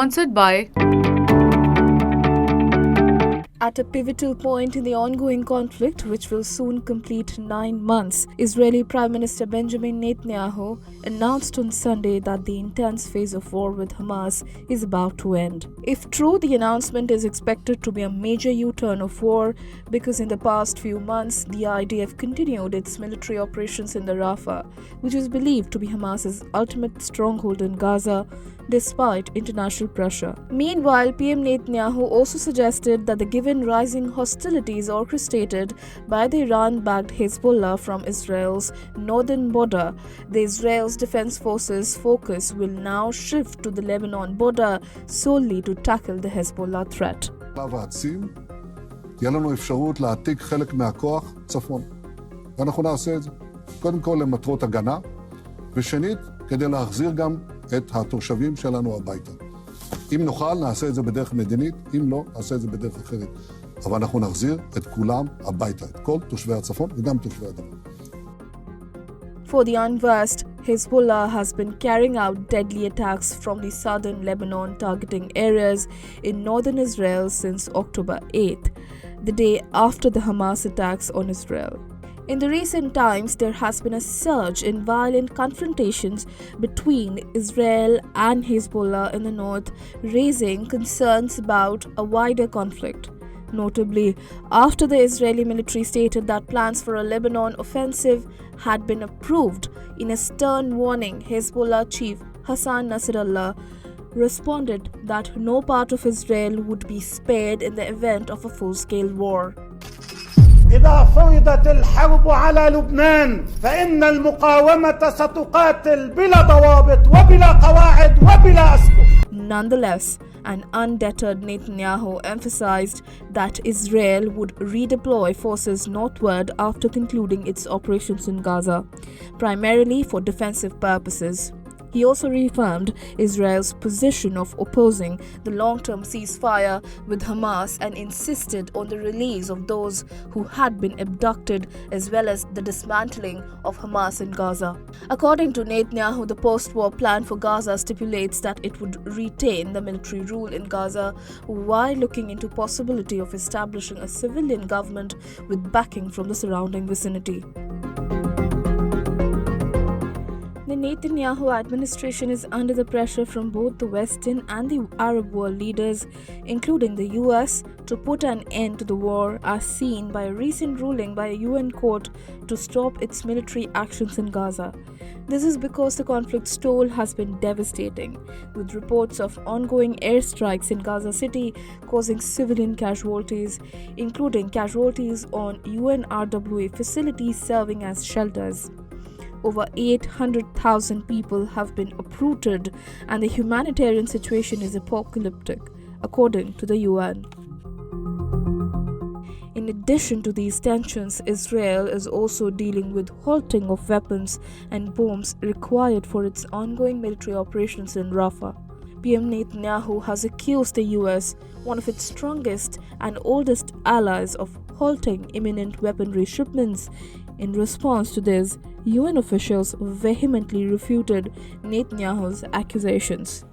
Sponsored by. At a pivotal point in the ongoing conflict, which will soon complete 9 months, Israeli Prime Minister Benjamin Netanyahu announced on Sunday that the intense phase of war with Hamas is about to end. If true, the announcement is expected to be a major U-turn of war because in the past few months, the IDF continued its military operations in the Rafah, which is believed to be Hamas's ultimate stronghold in Gaza, despite international pressure. Meanwhile, PM Netanyahu also suggested that given rising hostilities orchestrated by the Iran-backed Hezbollah from Israel's northern border, the Israel's defense forces' focus will now shift to the Lebanon border solely to tackle the Hezbollah threat. תהיה לנו אפשרות להעתיק חלק מהכוח צפון. ואנחנו נעשה את זה. קודם כל למטרות הגנה, ושנית, כדי להחזיר גם את התושבים שלנו הביתה. אם נוכל, נעשה את זה בדרך מדינית, אם לא, נעשה את זה בדרך אחרת. אבל אנחנו נחזיר את כולם הביתה, את כל תושבי הצפון וגם תושבי הדרום. For the unversed, Hezbollah has been carrying out deadly attacks from the southern Lebanon, targeting areas in northern Israel since October 8th, the day after the Hamas attacks on Israel. In the recent times, there has been a surge in violent confrontations between Israel and Hezbollah in the north, raising concerns about a wider conflict. Notably, after the Israeli military stated that plans for a Lebanon offensive had been approved, in a stern warning, Hezbollah chief Hassan Nasrallah responded that no part of Israel would be spared in the event of a full-scale war. إذا فرضت الحرب على لبنان فإن المقاومة ستقاتل بلا ضوابط وبلا قواعد وبلا أسقف. Nonetheless, an undeterred Netanyahu emphasized that Israel would redeploy forces northward after concluding its operations in Gaza, primarily for defensive purposes. He also reaffirmed Israel's position of opposing the long-term ceasefire with Hamas and insisted on the release of those who had been abducted as well as the dismantling of Hamas in Gaza. According to Netanyahu, the post-war plan for Gaza stipulates that it would retain the military rule in Gaza while looking into possibility of establishing a civilian government with backing from the surrounding vicinity. The Netanyahu administration is under the pressure from both the Western and the Arab world leaders, including the US, to put an end to the war, as seen by a recent ruling by a UN court to stop its military actions in Gaza. This is because the conflict's toll has been devastating, with reports of ongoing airstrikes in Gaza City causing civilian casualties, including casualties on UNRWA facilities serving as shelters. Over 800,000 people have been uprooted, and the humanitarian situation is apocalyptic, according to the UN. In addition to these tensions, Israel is also dealing with halting of weapons and bombs required for its ongoing military operations in Rafah. PM Netanyahu has accused the US, one of its strongest and oldest allies, of halting imminent weaponry shipments. In response to this, UN officials vehemently refuted Netanyahu's accusations.